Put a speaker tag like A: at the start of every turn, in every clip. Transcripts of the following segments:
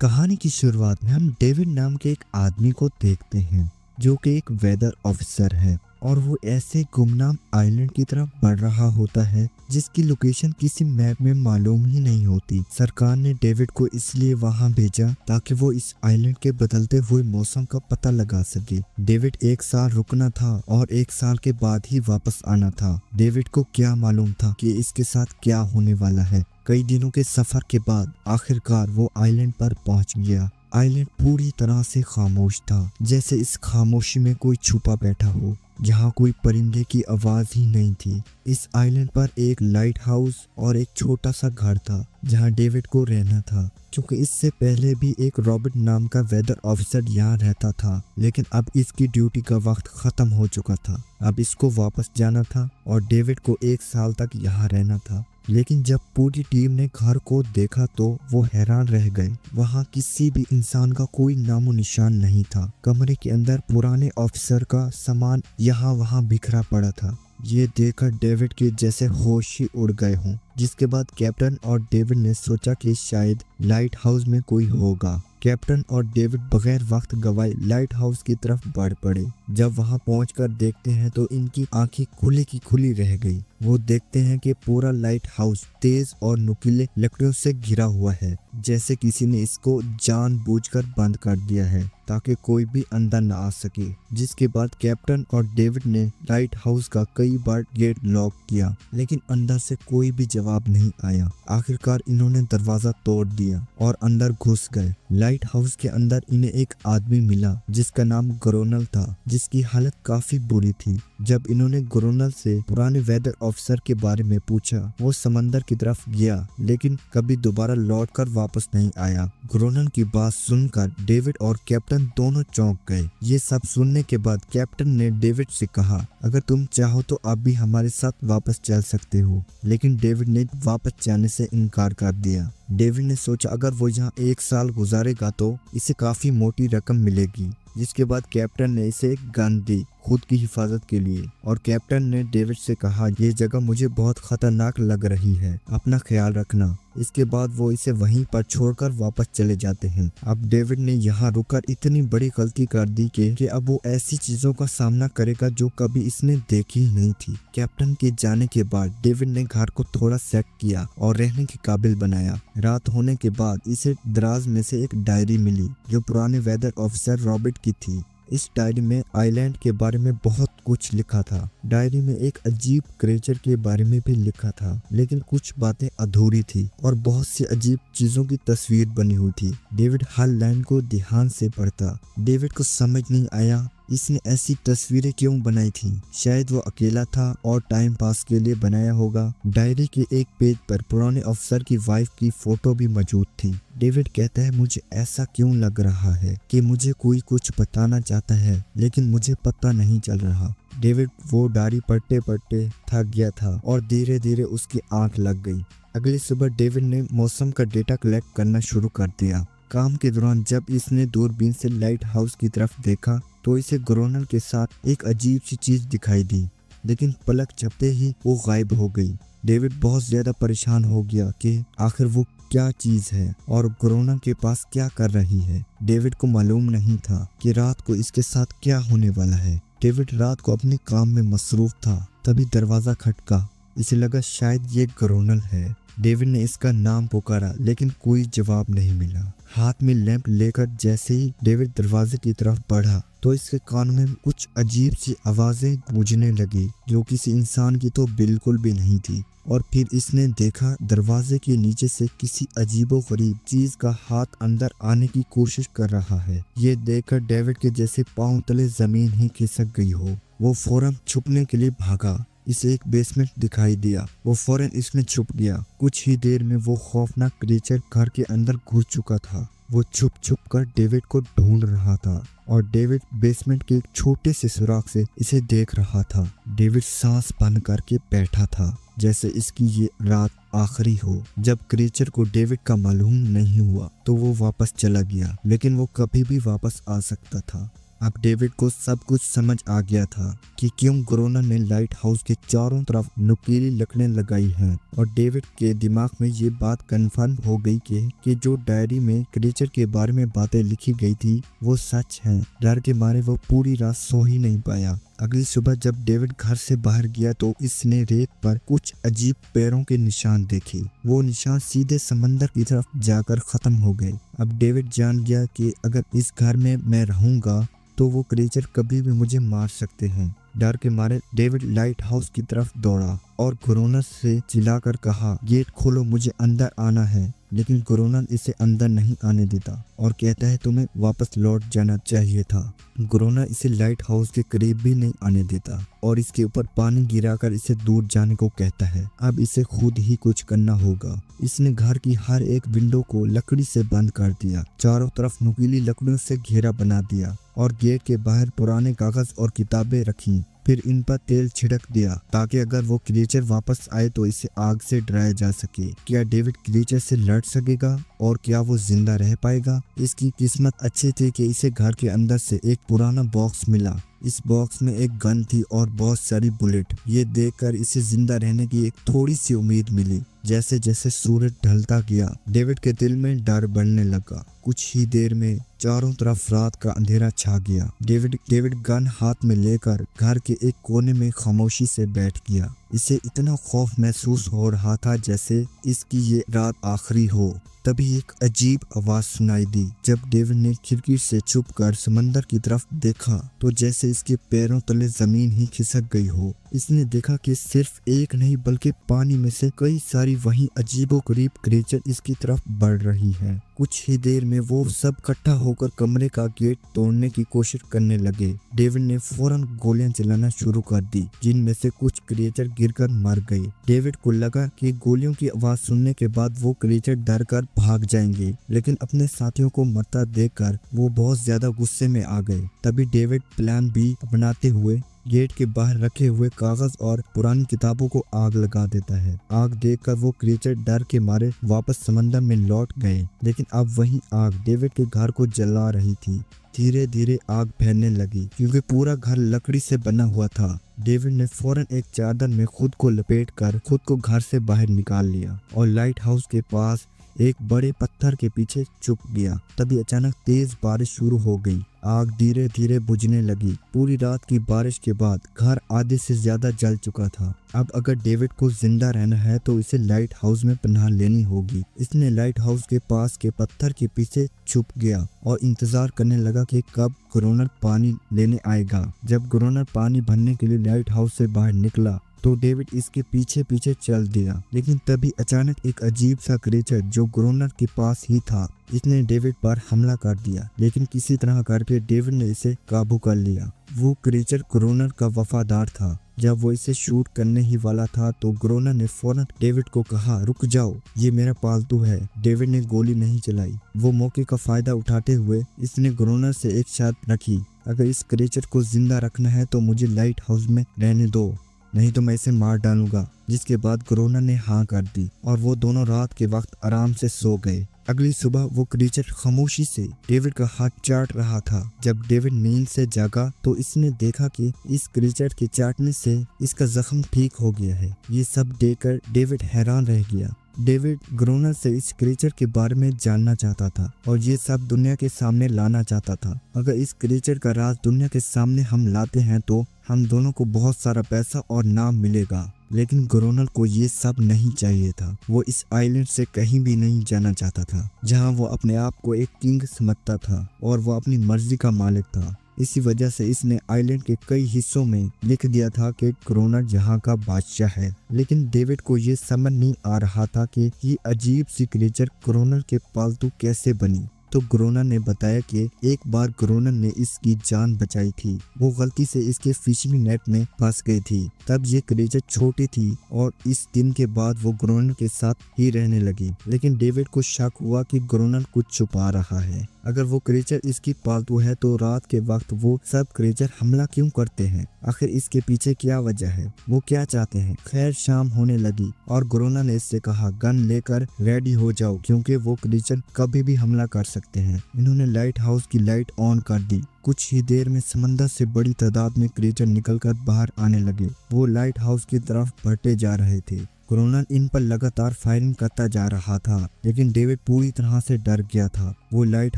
A: कहानी की शुरुआत में हम डेविड नाम के एक आदमी को देखते हैं जो कि एक वेदर ऑफिसर है और वो ऐसे गुमनाम आइलैंड की तरफ बढ़ रहा होता है जिसकी लोकेशन किसी मैप में मालूम ही नहीं होती। सरकार ने डेविड को इसलिए वहां भेजा ताकि वो इस आइलैंड के बदलते हुए मौसम का पता लगा सके। डेविड एक साल रुकना था और एक साल के बाद ही वापस आना था। डेविड को क्या मालूम था कि इसके साथ क्या होने वाला है। कई दिनों के सफर के बाद आखिरकार वो आइलैंड पर पहुंच गया। आइलैंड पूरी तरह से खामोश था, जैसे इस खामोशी में कोई छुपा बैठा हो। यहाँ कोई परिंदे की आवाज ही नहीं थी। इस आइलैंड पर एक लाइट हाउस और एक छोटा सा घर था जहाँ डेविड को रहना था, क्योंकि इससे पहले भी एक रॉबर्ट नाम का वेदर ऑफिसर यहाँ रहता था, लेकिन अब इसकी ड्यूटी का वक्त खत्म हो चुका था। अब इसको वापस जाना था और डेविड को एक साल तक यहाँ रहना था। लेकिन जब पूरी टीम ने घर को देखा तो वो हैरान रह गए। वहाँ किसी भी इंसान का कोई नामो निशान नहीं था। कमरे के अंदर पुराने ऑफिसर का सामान यहाँ वहाँ बिखरा पड़ा था। ये देखकर डेविड के जैसे होश ही उड़ गए हों। जिसके बाद कैप्टन और डेविड ने सोचा कि शायद लाइट हाउस में कोई होगा। कैप्टन और डेविड बगैर वक्त गवाए लाइट हाउस की तरफ बढ़ पड़े। जब वहां पहुंचकर देखते हैं तो इनकी आंखें खुली की खुली रह गई। वो देखते हैं कि पूरा लाइट हाउस तेज और नुकीले लकड़ियों से घिरा हुआ है, जैसे किसी ने इसको जानबूझकर बंद कर दिया है ताकि कोई भी अंदर न आ सके। जिसके बाद कैप्टन और डेविड ने लाइट हाउस का कई बार गेट लॉक किया, लेकिन अंदर से कोई भी जवाब नहीं आया। आखिरकार इन्होंने दरवाजा तोड़ दिया और अंदर घुस गए। लाइट हाउस के अंदर इन्हें एक आदमी मिला जिसका नाम ग्रोनल था, जिसकी हालत काफी बुरी थी। जब इन्होंने ग्रोनल से पुराने वेदर ऑफिसर के बारे में पूछा, वो समंदर की तरफ गया लेकिन कभी दोबारा लौटकर वापस नहीं आया। ग्रोनल की बात सुनकर डेविड और कैप्टन दोनों चौंक गए। ये सब सुनने के बाद कैप्टन ने डेविड से कहा, अगर तुम चाहो तो आप भी हमारे साथ वापस चल सकते हो। लेकिन डेविड ने वापस जाने से इनकार कर दिया। डेविड ने सोचा अगर वो यहाँ एक साल गुजारेगा तो इसे काफी मोटी रकम मिलेगी। जिसके बाद कैप्टन ने इसे एक गन दी खुद की हिफाजत के लिए, और कैप्टन ने डेविड से कहा, ये जगह मुझे बहुत खतरनाक लग रही है, अपना ख्याल रखना। इसके बाद वो इसे वहीं पर छोड़कर वापस चले जाते हैं। अब डेविड ने यहाँ रुककर इतनी बड़ी गलती कर दी कि अब वो ऐसी चीजों का सामना करेगा जो कभी इसने देखी ही नहीं थी। कैप्टन के जाने के बाद डेविड ने घर को थोड़ा सेट किया और रहने के काबिल बनाया। रात होने के बाद इसे दराज में से एक डायरी मिली जो पुराने वेदर ऑफिसर रॉबर्ट की थी। इस डायरी में आइलैंड के बारे में बहुत कुछ लिखा था। डायरी में एक अजीब क्रिएचर के बारे में भी लिखा था, लेकिन कुछ बातें अधूरी थी और बहुत सी अजीब चीजों की तस्वीर बनी हुई थी। डेविड हर लाइन को ध्यान से पढ़ता। डेविड को समझ नहीं आया इसने ऐसी तस्वीरें क्यों बनाई थी। शायद वो अकेला था और टाइम पास के लिए बनाया होगा। डायरी के एक पेज पर पुराने अफसर की वाइफ की फोटो भी मौजूद थी। डेविड कहता है, मुझे ऐसा क्यों लग रहा है कि मुझे कोई कुछ बताना चाहता है, लेकिन मुझे पता नहीं चल रहा। डेविड वो डायरी पढ़ते पढ़ते थक गया था और धीरे धीरे उसकी आंख लग गई। अगली सुबह डेविड ने मौसम का डेटा कलेक्ट करना शुरू कर दिया। काम के दौरान जब इसने दूरबीन से लाइट हाउस की तरफ देखा तो इसे ग्रोनल के साथ एक अजीब सी चीज दिखाई दी, लेकिन पलक झपते ही वो गायब हो गई। डेविड बहुत ज्यादा परेशान हो गया कि आखिर वो क्या चीज है और ग्रोनल के पास क्या कर रही है। डेविड को मालूम नहीं था कि रात को इसके साथ क्या होने वाला है। डेविड रात को अपने काम में मसरूफ था, तभी दरवाजा खटका। इसे लगा शायद ये ग्रोनल है। डेविड ने इसका नाम पुकारा, लेकिन कोई जवाब नहीं मिला। हाथ में लैंप लेकर जैसे ही डेविड दरवाजे की तरफ बढ़ा तो इसके कान में कुछ अजीब सी आवाजें गूंजने लगी जो किसी इंसान की तो बिल्कुल भी नहीं थी। और फिर इसने देखा दरवाजे के नीचे से किसी अजीबोगरीब चीज का हाथ अंदर आने की कोशिश कर रहा है। ये देखकर डेविड के जैसे पांव तले जमीन ही खिसक गई हो। वो फौरन छुपने के लिए भागा। इसे एक बेसमेंट दिखाई दिया। वो फौरन इसमें छुप गया। कुछ ही देर में वो खौफनाक क्रीचर घर के अंदर घुस चुका था। वो छुप छुप कर डेविड को ढूंढ रहा था और डेविड बेसमेंट के एक छोटे से सुराख से इसे देख रहा था। डेविड सांस बंद करके बैठा था जैसे इसकी ये रात आखिरी हो। जब क्रीचर को डेविड का मालूम नहीं हुआ तो वो वापस चला गया, लेकिन वो कभी भी वापस आ सकता था। अब डेविड को सब कुछ समझ आ गया था कि क्यों ग्रोनर ने लाइट हाउस के चारों तरफ नुकीली लकड़ें लगाई हैं, और डेविड के दिमाग में ये बात कंफर्म हो गई कि जो डायरी में क्रीचर के बारे में बातें लिखी गई थी वो सच हैं। डर के मारे वो पूरी रात सो ही नहीं पाया। अगली सुबह जब डेविड घर से बाहर गया तो इसने रेत पर कुछ अजीब पैरों के निशान देखे। वो निशान सीधे समंदर की तरफ जाकर खत्म हो गए। अब डेविड जान गया कि अगर इस घर में मैं रहूंगा तो वो क्रीचर कभी भी मुझे मार सकते हैं। डर के मारे डेविड लाइट हाउस की तरफ दौड़ा और ग्रोनर से चिल्लाकर कहा, गेट खोलो, मुझे अंदर आना है। लेकिन ग्रोनर इसे अंदर नहीं आने देता और कहता है तुम्हें वापस लौट जाना चाहिए था। ग्रोनर इसे लाइट हाउस के करीब भी नहीं आने देता और इसके ऊपर पानी गिराकर इसे दूर जाने को कहता है। अब इसे खुद ही कुछ करना होगा। इसने घर की हर एक विंडो को लकड़ी से बंद कर दिया, चारों तरफ नुकीली लकड़ियों से घेरा बना दिया और गेट के बाहर पुराने कागज और किताबें रखी। फिर इन पर तेल छिड़क दिया ताकि अगर वो क्रीचर वापस आए तो इसे आग से डराया जा सके। क्या डेविड क्रीचर से लड़ सकेगा और क्या वो जिंदा रह पाएगा? इसकी किस्मत अच्छी थी कि इसे घर के अंदर से एक पुराना बॉक्स मिला। इस बॉक्स में एक गन थी और बहुत सारी बुलेट। ये देखकर इसे जिंदा रहने की एक थोड़ी सी उम्मीद मिली। जैसे जैसे सूरज ढलता गया डेविड के दिल में डर बढ़ने लगा। कुछ ही देर में चारों तरफ रात का अंधेरा छा गया। डेविड गन हाथ में लेकर घर के एक कोने में खामोशी से बैठ गया। इसे इतना खौफ महसूस हो रहा था जैसे इसकी ये रात आखिरी हो। तभी एक अजीब आवाज सुनाई दी। जब डेविड ने खिड़की से छुपकर समंदर की तरफ देखा तो जैसे इसके पैरों तले जमीन ही खिसक गई हो। इसने देखा कि सिर्फ एक नहीं बल्कि पानी में से कई सारी वही अजीबोगरीब क्रीचर इसकी तरफ बढ़ रही हैं। कुछ ही देर में वो सब इकट्ठा होकर कमरे का गेट तोड़ने की कोशिश करने लगे। डेविड ने फौरन गोलियां चलाना शुरू कर दी, जिनमें से कुछ क्रीचर गिरकर मर गए। डेविड को लगा कि गोलियों की आवाज सुनने के बाद वो क्रीचर डर कर भाग जाएंगे, लेकिन अपने साथियों को मरता देखकर वो बहुत ज्यादा गुस्से में आ गए। तभी डेविड प्लान बी अपनाते हुए गेट के बाहर रखे हुए कागज और पुरानी किताबों को आग लगा देता है। आग देखकर वो क्रीचर डर के मारे वापस समंदर में लौट गए, लेकिन अब वही आग डेविड के घर को जला रही थी। धीरे धीरे आग फैलने लगी क्योंकि पूरा घर लकड़ी से बना हुआ था। डेविड ने फौरन एक चादर में खुद को लपेटकर खुद को घर से बाहर निकाल लिया और लाइट हाउस के पास एक बड़े पत्थर के पीछे छुप गया। तभी अचानक तेज बारिश शुरू हो गई। आग धीरे धीरे बुझने लगी। पूरी रात की बारिश के बाद घर आधे से ज्यादा जल चुका था। अब अगर डेविड को जिंदा रहना है तो इसे लाइट हाउस में पनाह लेनी होगी। इसने लाइट हाउस के पास के पत्थर के पीछे छुप गया और इंतजार करने लगा कि कब ग्रोनर पानी लेने आएगा। जब ग्रोनर पानी भरने के लिए लाइट हाउस से बाहर निकला तो डेविड इसके पीछे पीछे चल दिया। लेकिन तभी अचानक एक अजीब सा क्रीचर जो ग्रोनर के पास ही था, इसने डेविड पर हमला कर दिया। लेकिन किसी तरह करके डेविड ने इसे काबू कर लिया। वो क्रीचर ग्रोनर का वफादार था। जब वो इसे शूट करने ही वाला था तो ग्रोनर ने फौरन डेविड को कहा, रुक जाओ, ये मेरा पालतू है। डेविड ने गोली नहीं चलाई। वो मौके का फायदा उठाते हुए इसने ग्रोनर से एक शर्त रखी, अगर इस क्रीचर को जिंदा रखना है तो मुझे लाइट हाउस में रहने दो, नहीं तो मैं इसे मार डालूंगा। जिसके बाद ग्रोनर ने हाँ कर दी और वो दोनों रात के वक्त आराम से सो गए। अगली सुबह वो क्रीचर खामोशी से डेविड का हाथ चाट रहा था। जब डेविड नींद से जागा तो इसने देखा कि इस क्रीचर के चाटने से इसका जख्म ठीक हो गया है। ये सब देखकर डेविड हैरान रह गया। डेविड ग्रोनर से इस क्रीचर के बारे में जानना चाहता था और ये सब दुनिया के सामने लाना चाहता था। अगर इस क्रीचर का राज दुनिया के सामने हम लाते हैं तो हम दोनों को बहुत सारा पैसा और नाम मिलेगा। लेकिन ग्रोनर को ये सब नहीं चाहिए था। वो इस आइलैंड से कहीं भी नहीं जाना चाहता था जहां वो अपने आप को एक किंग समझता था और वो अपनी मर्जी का मालिक था। इसी वजह से इसने आइलैंड के कई हिस्सों में लिख दिया था कि ग्रोनर यहाँ का बादशाह है। लेकिन डेविड को ये समझ नहीं आ रहा था कि ये अजीब सी क्रीचर ग्रोनर के पालतू कैसे बनी। तो ग्रोनर ने बताया कि एक बार ग्रोनर ने इसकी जान बचाई थी। वो गलती से इसके फिशिंग नेट में फंस गई थी। तब ये क्रीचर छोटी थी और इस दिन के बाद वो ग्रोनर के साथ ही रहने लगी। लेकिन डेविड को शक हुआ कि ग्रोनर कुछ छुपा रहा है। अगर वो क्रिएचर इसकी पालतू है तो रात के वक्त वो सब क्रिएचर हमला क्यों करते हैं? आखिर इसके पीछे क्या वजह है? वो क्या चाहते हैं? खैर शाम होने लगी और ग्रोना ने इससे कहा गन लेकर रेडी हो जाओ क्योंकि वो क्रिएचर कभी भी हमला कर सकते हैं। इन्होंने लाइट हाउस की लाइट ऑन कर दी। कुछ ही देर में समंदर से बड़ी तादाद में क्रिएचर निकलकर बाहर आने लगे। वो लाइट हाउस की तरफ बढ़ते जा रहे थे। क्रोनन इन पर लगातार फायरिंग करता जा रहा था, लेकिन डेविड पूरी तरह से डर गया था। वो लाइट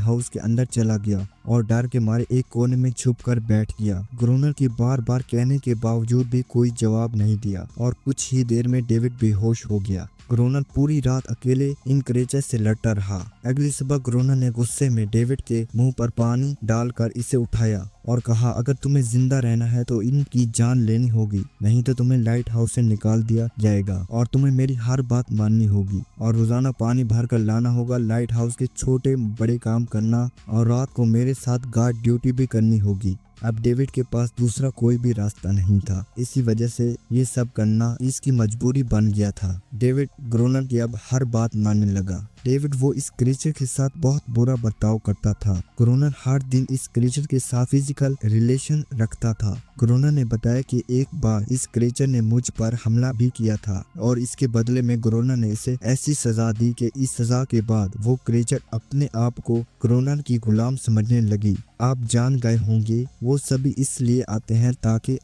A: हाउस के अंदर चला गया और डर के मारे एक कोने में छुपकर बैठ गया। ग्रोनर की बार बार कहने के बावजूद भी कोई जवाब नहीं दिया और कुछ ही देर में डेविड बेहोश हो गया। ग्रोनर पूरी रात अकेले इन क्रिएचर से लड़ता रहा। अगली सुबह ग्रोनर ने गुस्से में डेविड के मुंह पर पानी डालकर इसे उठाया और कहा अगर तुम्हें जिंदा रहना है तो इनकी जान लेनी होगी, नहीं तो तुम्हें लाइट हाउस से निकाल दिया जाएगा और तुम्हें मेरी हर बात माननी होगी और रोजाना पानी भर कर लाना होगा, लाइट हाउस के छोटे बड़े काम करना और रात को मेरे साथ गार्ड ड्यूटी भी करनी होगी। अब डेविड के पास दूसरा कोई भी रास्ता नहीं था। इसी वजह से ये सब करना इसकी मजबूरी बन गया था। डेविड ग्रोनर की अब हर बात मानने लगा। डेविड वो इस क्रिएचर के साथ बहुत बुरा बर्ताव करता था। ग्रोनर हर दिन इस क्रिएचर के साथ फिजिकल रिलेशन रखता था। ग्रोनर ने बताया कि एक बार इस क्रिएचर ने मुझ पर हमला भी किया था और इसके बदले में ग्रोनर ने इसे ऐसी सजा दी कि इस सजा के बाद वो क्रिएचर अपने आप को ग्रोनर की गुलाम समझने लगी। आप जान गए होंगे वो सभी इसलिए आते हैं ताकि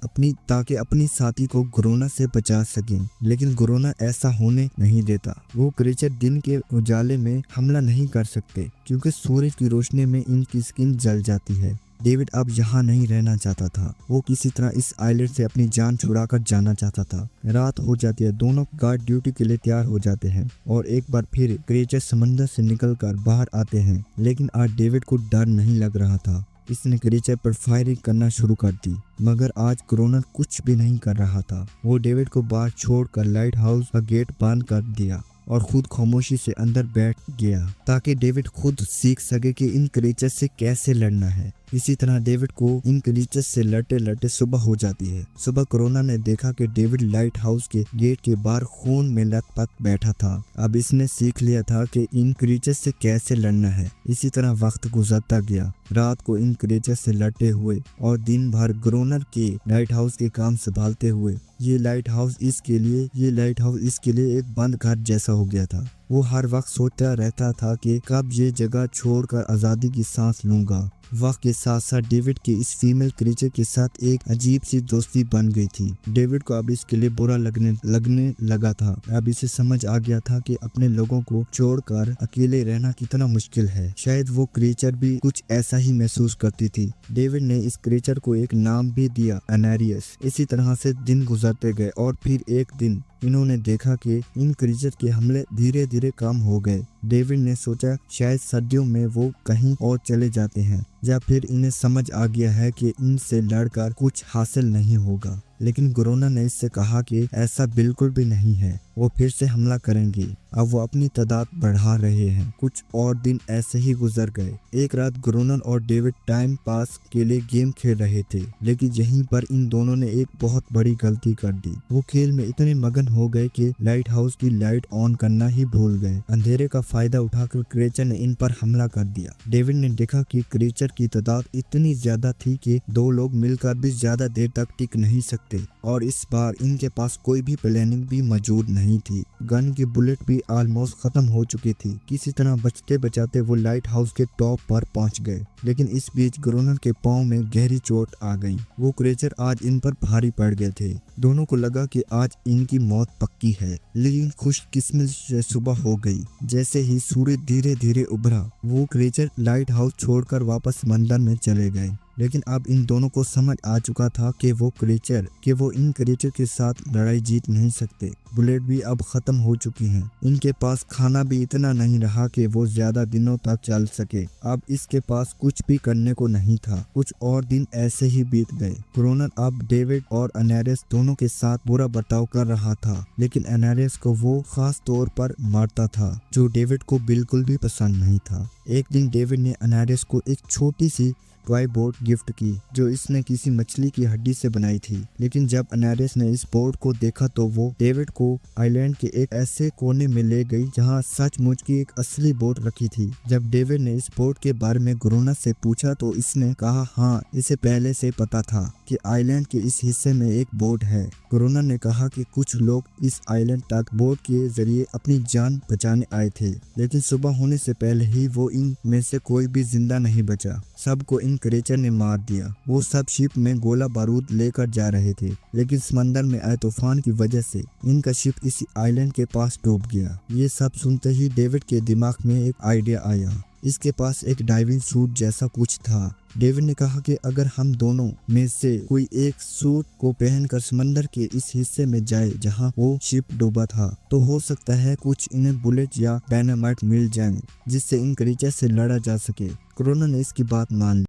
A: अपनी साथी को ग्रोनर से बचा सकें, लेकिन ग्रोनर ऐसा होने नहीं देता। वो क्रिएचर दिन के उजाले में हमला नहीं कर सकते क्योंकि सूरज की रोशनी में इनकी स्किन जल जाती है। डेविड अब यहाँ नहीं रहना चाहता था। वो किसी तरह इस आइलैंड से अपनी जान छुड़ाकर जाना चाहता था। रात हो जाती है, दोनों गार्ड ड्यूटी के लिए तैयार हो जाते हैं और एक बार फिर क्रिएचर समंदर से निकलकर बाहर आते हैं, लेकिन आज डेविड को डर नहीं लग रहा था। इसने क्रिएचर पर फायरिंग करना शुरू कर दी, मगर आज ग्रोनर कुछ भी नहीं कर रहा था। वो डेविड को बाहर छोड़कर लाइट हाउस का गेट बंद कर दिया और खुद खामोशी से अंदर बैठ गया ताकि डेविड खुद सीख सके कि इन क्रिएचर से कैसे लड़ना है। इसी तरह डेविड को इन क्रिएचर से लड़ते लड़ते सुबह हो जाती है। सुबह ग्रोनर ने देखा कि डेविड लाइट हाउस के गेट के बाहर खून में लथपथ बैठा था। अब इसने सीख लिया था कि इन क्रिएचर से कैसे लड़ना है। इसी तरह वक्त गुजरता गया। रात को इन क्रिएचर से लड़ते हुए और दिन भर ग्रोनर के लाइट हाउस के काम संभालते हुए ये लाइट हाउस इसके लिए एक बंद घर जैसा हो गया था। वो हर वक्त सोचता रहता था कि कब ये जगह छोड़कर आज़ादी की सांस लूंगा। वक्त के साथ साथ डेविड के इस फीमेल क्रिएचर के साथ एक अजीब सी दोस्ती बन गई थी। डेविड को अब इसके लिए बुरा लगने लगा था। अब इसे समझ आ गया था कि अपने लोगों को छोड़कर अकेले रहना कितना मुश्किल है। शायद वो क्रिएचर भी कुछ ऐसा ही महसूस करती थी। डेविड ने इस क्रिएचर को एक नाम भी दिया, एनारियस। इसी तरह से दिन गुजरते गए और फिर एक दिन इन्होंने देखा कि इन क्रिएचर के हमले धीरे धीरे कम हो गए। डेविड ने सोचा शायद सर्दियों में वो कहीं और चले जाते हैं या फिर इन्हें समझ आ गया है कि इनसे लड़कर कुछ हासिल नहीं होगा। लेकिन ग्रोनर ने इससे कहा कि ऐसा बिल्कुल भी नहीं है, वो फिर से हमला करेंगे। अब वो अपनी तादाद बढ़ा रहे हैं। कुछ और दिन ऐसे ही गुजर गए। एक रात ग्रोनर और डेविड टाइम पास के लिए गेम खेल रहे थे, लेकिन यहीं पर इन दोनों ने एक बहुत बड़ी गलती कर दी। वो खेल में इतने मगन हो गए कि लाइट हाउस की लाइट ऑन करना ही भूल गए। अंधेरे का फायदा उठाकर क्रिएचर ने इन पर हमला कर दिया। डेविड ने देखा कि क्रिएचर की तादाद इतनी ज्यादा थी कि दो लोग मिलकर भी ज्यादा देर तक टिक नहीं सकते और इस बार इनके पास कोई भी प्लानिंग भी मौजूद नहीं थी। गन की बुलेट भी ऑलमोस्ट खत्म हो चुकी थी। किसी तरह बचते बचाते वो लाइट हाउस के टॉप पर पहुंच गए, लेकिन इस बीच ग्रोनर के पांव में गहरी चोट आ गई। वो क्रिएचर आज इन पर भारी पड़ गए थे। दोनों को लगा कि आज इनकी मौत पक्की है, लेकिन खुशकिस्मती से सुबह हो गई। जैसे ही सूरज धीरे धीरे उभरा, वो क्रिएचर लाइट हाउस छोड़कर वापस मंदिर में चले गए। लेकिन अब इन दोनों को समझ आ चुका था कि वो इन क्रिएचर के साथ लड़ाई जीत नहीं सकते। बुलेट भी अब खत्म हो चुकी हैं। इनके पास खाना भी इतना नहीं रहा कि वो ज्यादा दिनों तक चल सके। अब इसके पास कुछ भी करने को नहीं था। कुछ और दिन ऐसे ही बीत गए। ग्रोनर अब डेविड और एनारियस दोनों के साथ बुरा बर्ताव कर रहा था, लेकिन एनारियस को वो खास तौर पर मारता था, जो डेविड को बिल्कुल भी पसंद नहीं था। एक दिन डेविड ने एनारियस को एक छोटी सी टॉय बोट गिफ्ट की जो इसने किसी मछली की हड्डी से बनाई थी। लेकिन जब अनारिस ने इस बोर्ड को देखा तो वो डेविड को आइलैंड के एक ऐसे कोने में ले गई जहाँ सचमुच की एक असली बोट रखी थी। जब डेविड ने इस बोट के बारे में गुरोना से पूछा तो इसने कहा हाँ, इसे पहले से पता था कि आइलैंड के इस हिस्से में एक बोट है। गुरोना ने कहा कि कुछ लोग इस आइलैंड तक बोट के जरिए अपनी जान बचाने आए थे, लेकिन सुबह होने से पहले ही वो इन में से कोई भी जिंदा नहीं बचा। सबको इन क्रेचर ने मार दिया। वो सब शिप में गोला बारूद लेकर जा रहे थे, लेकिन समंदर में आए तूफान की वजह से इनका शिप इसी आइलैंड के पास डूब गया। ये सब सुनते ही डेविड के दिमाग में एक आइडिया आया। इसके पास एक डाइविंग सूट जैसा कुछ था। डेविड ने कहा कि अगर हम दोनों में से कोई एक सूट को पहनकर समंदर के इस हिस्से में जाए जहां वो शिप डूबा था, तो हो सकता है कुछ इन्हें बुलेट या डायनामाइट मिल जाए जिससे इन क्रीचर से लड़ा जा सके। गुरोना ने इसकी बात मान ली।